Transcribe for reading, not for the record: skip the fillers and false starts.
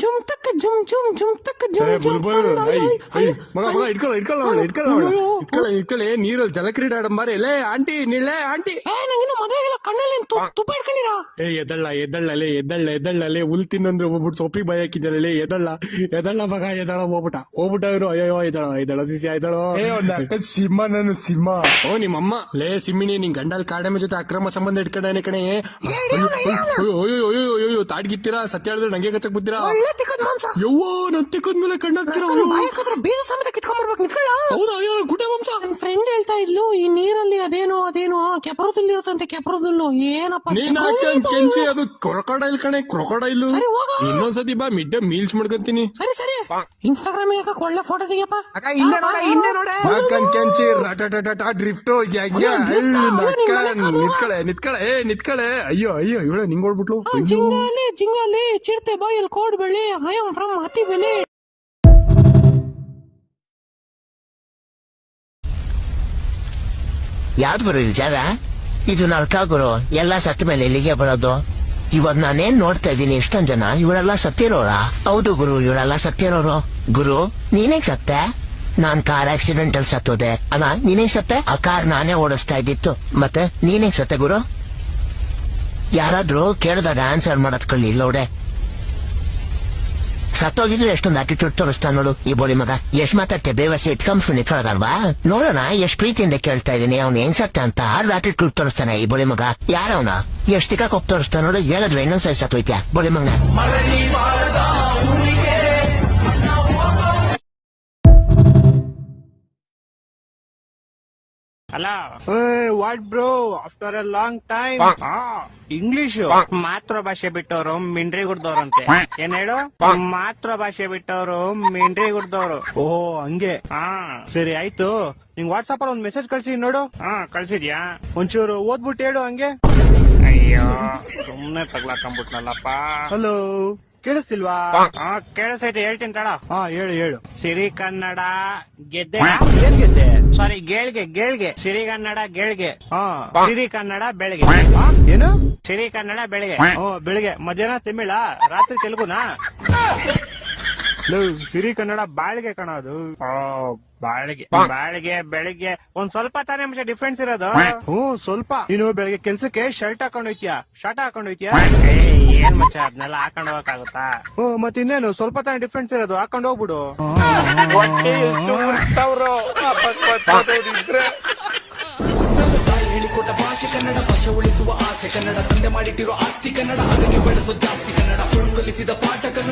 ಜುಮ್ ತಕ್ಕ ಜುಮ್ ಜುಮ್ ಜುಮ್ ತಕ್ಕ ಜುಮ್ ಜುಮ್ ಮಗ ಇಟ್ಕೊಳ್ಳಿ ನೀರಲ್ಲಿ ಜಲಕ್ರೀಡೆ ಆಡಂಬಾರಿ ಲೇ ಆಂಟಿ ನೀಳೆ ಆಂಟಿ ನಂಗಿನ ಮದುವೆಗೆಲ್ಲ ಕಣ್ಣಲ್ಲಿ ತುಪ್ಪ ಇಟ್ಕೊಂಡಿರಾ ಎದ್ದಳ್ಳಲೇ ಹುಲ್ ತಿನ್ನಂದ್ರೆ ಹೋಗ್ಬಿಟ್ಟು ಸೊಪ್ಪಿಗೆ ಭಯ ಹಾಕಿದ್ದಾಳೆ ಎದ್ದಳ್ಳ ಮಗ ಹೋಗ್ಬಿಟ್ಟ ಇವ್ರು ಅಯ್ಯೋ ಎದ್ದಳ ಸಿಸಿ ಆಯ್ದಳೋ ಸಿಂಹ ನಾನು ಸಿಂಹ. ಓ ನಿಮ್ಮಮ್ಮ ಲೇ ಸಿಮ್ಮಿನಿ ನಿನ್ ಗಂಡಲ್ ಕಾಡಮ್ಮ ಜೊತೆ ಅಕ್ರಮ ಸಂಬಂಧ ಇಟ್ಕೊಂಡಾನೆ ಕಣೆ. ಅಯ್ಯೋ ತಾಡ್ಗಿತ್ತೀರಾ ಸತ್ಯ ಹೇಳಿದ್ರೆ ನಂಗೆ ಕಚ್ಚಕ್ ಬಿಡ್ತೀರಾ? ಯವ್ವ ನನ್ ತಿಕ್ಕದ್ಮೇಲೆ ಕಣ್ಣಾಕ್ತೀರಾ? ಬೀಜ ಸಮೇತ ಕಿತ್ಕೊಂಡ್ಬರ್ಬೇಕು ನಿಂತ್ಕೊಳ್ಳ. ಹೌದಾ? ಅಯ್ಯೋ ಗುಡ್ಡೆ ವಂಶ. ನನ್ ಫ್ರೆಂಡ್ ಹೇಳ್ತಾ ಇದ್ಲು ಈ ನೀರಲ್ಲಿ ಅದೇನೋ ಕೆಪರದಲ್ಲಿ ಇರುತ್ತಂತೆ. ಕೆಪರದಲ್ಲೂ ಏನಪ್ಪ ನೀನ್ ಕೆಂಚಿ ಅದು ಕ್ರೊಕೊಡೈಲ್ ಕಣೆ ಕ್ರೊಕೊಡೈಲು. ಇನ್ನೊಂದ್ಸತಿ ಬಾ ಮಿಡ್ ಮೀಲ್ಸ್ ಮಾಡ್ಕೊಂತೀನಿ. ಸರಿ ಇನ್ಸ್ಟಾಗ್ರಾಮ್ ಯಾಕೆ ಒಳ್ಳೆ ಫೋಟೋ ತೆಗಿಯಪ್ಪ. ಕೆಂಚಿ ಡ್ರಿಫ್ಟು ನಿತ್ಕಳೆ ಅಯ್ಯೋ ಇವಳ ನಿಂಗ್ ಹೊಡ್ಬಿಟ್ಲು. ಜಿಂಗಾಲಿ ಚಿಡ್ತೆ ಬಾಯಲ್ಲಿ ಕೋಡ್ ಬೆಳಿ ಐ ಆಮ್ ಫ್ರಮ್ ಹತ್ತಿ ಬೆಲೆ. ಯಾವ್ದು ಗುರು ಇದು ಜಾಗ? ಇದು ನರ್ಕ ಗುರು. ಎಲ್ಲಾ ಸತ್ತ ಮೇಲೆ ಇಲ್ಲಿಗೆ ಬರೋದು. ಇವಾಗ ನಾನೇನ್ ನೋಡ್ತಾ ಇದ್ದೀನಿ ಎಷ್ಟೊಂದ್ ಜನ ಇವಳೆಲ್ಲ ಸತ್ತಿರೋರ? ಹೌದು ಗುರು, ಇವಳೆಲ್ಲ ಸತ್ತಿರೋರು. ಗುರು ನೀನೇಗ್ ಸತ್ತೆ? ನಾನ್ ಕಾರ್ ಆಕ್ಸಿಡೆಂಟ್ ಅಲ್ಲಿ ಸತ್ತೋದೆ. ಅಲ್ಲ ನೀನೇಗ್ ಸತ್ತೆ? ಆ ಕಾರ್ ನಾನೇ ಓಡಿಸ್ತಾ ಇದ್ದಿತ್ತು. ಮತ್ತೆ ನೀನೇಗ್ ಸತ್ತೆ ಗುರು? ಯಾರಾದ್ರೂ ಕೇಳಿದಾಗ ಆನ್ಸರ್ ಮಾಡತ್ಕೊಳ್ಳಿ ಇಲ್ಲೋಡೆ. ಸತ್ತೋಗಿದ್ರೆ ಎಷ್ಟೊಂದು ಆಟಿಟ್ಯೂಡ್ ತೋರಿಸ್ತಾ ನೋಡು ಈ ಬೋಳಿ ಮಗ. ಎಷ್ಟ್ ಮಾತಾಡ್ತೆ ಬೇವಸಿ ಇಟ್ಕೊಂಡ್ಬಿಟ್ಟು ನಿಂತ್ಕೊಳ್ಳೋದಲ್ವಾ? ನೋಡೋಣ ಎಷ್ಟ್ ಪ್ರೀತಿಯಿಂದ ಕೇಳ್ತಾ ಇದೀನಿ ಅವ್ನು ಹೆಂಗ್ ಸತ್ತ ಅಂತ. ಆರ್ ಆಟಿಟ್ಯೂಡ್ ತೋರಿಸ್ತಾನೆ ಈ ಬೋಳಿ ಮಗ. ಯಾರವನ ಎಷ್ಟ್ ತಿಕ್ಕಾಕ್ ಹೋಗ್ ತೋರಿಸ್ತಾ ನೋಡು. ಹೇಳಿದ್ರೆ ಇನ್ನೊಂದ್ಸರಿ ಸತ್ತೋಯ್ತ್ಯಾ ಬೋಳಿ ಮಗನ. Hello. What bro? After a long time. English ಮಾತೃಭಾಷೆ ಬಿಟ್ಟವರು ಮಿಂಡ್ರಿ ಗುಡ್ದವ್ರಂತೆ. ಏನ್ ಹೇಳು? ಮಾತೃಭಾಷೆ ಬಿಟ್ಟವರು ಮಿಂಡ್ರಿ ಗುಡ್ದವ್ರು. ಓಹೋ ಹಂಗೆ. ಸರಿ ಆಯ್ತು. ನಿಂಗ್ ವಾಟ್ಸಾಪ್ ಅಲ್ಲಿ ಒಂದ್ ಮೆಸೇಜ್ ಕಳ್ಸಿ ನೋಡು. ಕಳ್ಸಿದ್ಯಾ? ಒಂಚೂರು ಓದ್ಬಿಟ್ಟು ಹೇಳು ಹಂಗೆ. ಅಯ್ಯೋ ಸುಮ್ನೆ ತಗ್ಲಾಕೊಂಡ್ಬಿಟ್ನಲ್ಲಪ್ಪ. ಹಲೋ ಕೇಳಿಸ್ತಿಲ್ವಾ? ಕೇಳಿಸೈತೆ ಹೇಳ್ತೀನಿ ತಡ. ಹೇಳು. ಸಿರಿ ಕನ್ನಡ ಗೆದ್ದೆ. ಏನ್ ಗೆದ್ದೆ? ಸಾರಿ ಗೇಳ್ಗೆ ಸಿರಿ ಕನ್ನಡ ಗೇಳ್ಗೆ. ಸಿರಿ ಕನ್ನಡ ಬೆಳಗ್ಗೆ. ಏನು? ಸಿರಿ ಕನ್ನಡ ಬೆಳಗ್ಗೆ. ಬೆಳಿಗ್ಗೆ. ಮಧ್ಯಾಹ್ನ ತಮಿಳ, ರಾತ್ರಿ ತೆಲುಗುನಾ? ಸಿರಿ ಕನ್ನಡ ಬಾಳ್ಗೆ ಕಣದು. ಬಾಳ್ಗೆ ಬೆಳಿಗ್ಗೆ ಒಂದ್ ಸ್ವಲ್ಪ ತಾನೇ ಅಂಶ ಡಿಫ್ರೆನ್ಸ್ ಇರೋದು. ಸ್ವಲ್ಪ. ನೀನು ಬೆಳಿಗ್ಗೆ ಕೆಲ್ಸಕ್ಕೆ ಶರ್ಟ್ ಹಾಕೊಂಡೋಯ್ತೀಯಾ? ಶರ್ಟ್ ಹಾಕೊಂಡೋಯ್ತೀಯಾ? ಏನ್ ಮಚ್ಚ ಅದನ್ನೆಲ್ಲ ಹಾಕೊಂಡ್ ಹೋಗಕ್ಕಾಗುತ್ತಾ? ಮತ್ತೆ ಇನ್ನೇನು ಸ್ವಲ್ಪ ತಾನೇ ಡಿಫ್ರೆನ್ಸ್ ಇರೋದು. ಹಾಕೊಂಡ್ ಹೋಗ್ಬಿಡು. ಹೇಳಿಕೊಟ್ಟ ಭಾಷೆ ಕನ್ನಡ, ಭಾಷೆ ಉಳಿಸುವ ಆಸೆ ಕನ್ನಡ, ತಂದೆ ಮಾಡಿಟ್ಟಿರೋ ಆಸ್ತಿ ಕನ್ನಡ, ಅದಕ್ಕೆ ಬೆಳೆಸೋ ಜಾಸ್ತಿ ಕನ್ನಡ, ಕಲಿಸಿದ ಪಾಠ ಕನ್ನಡ.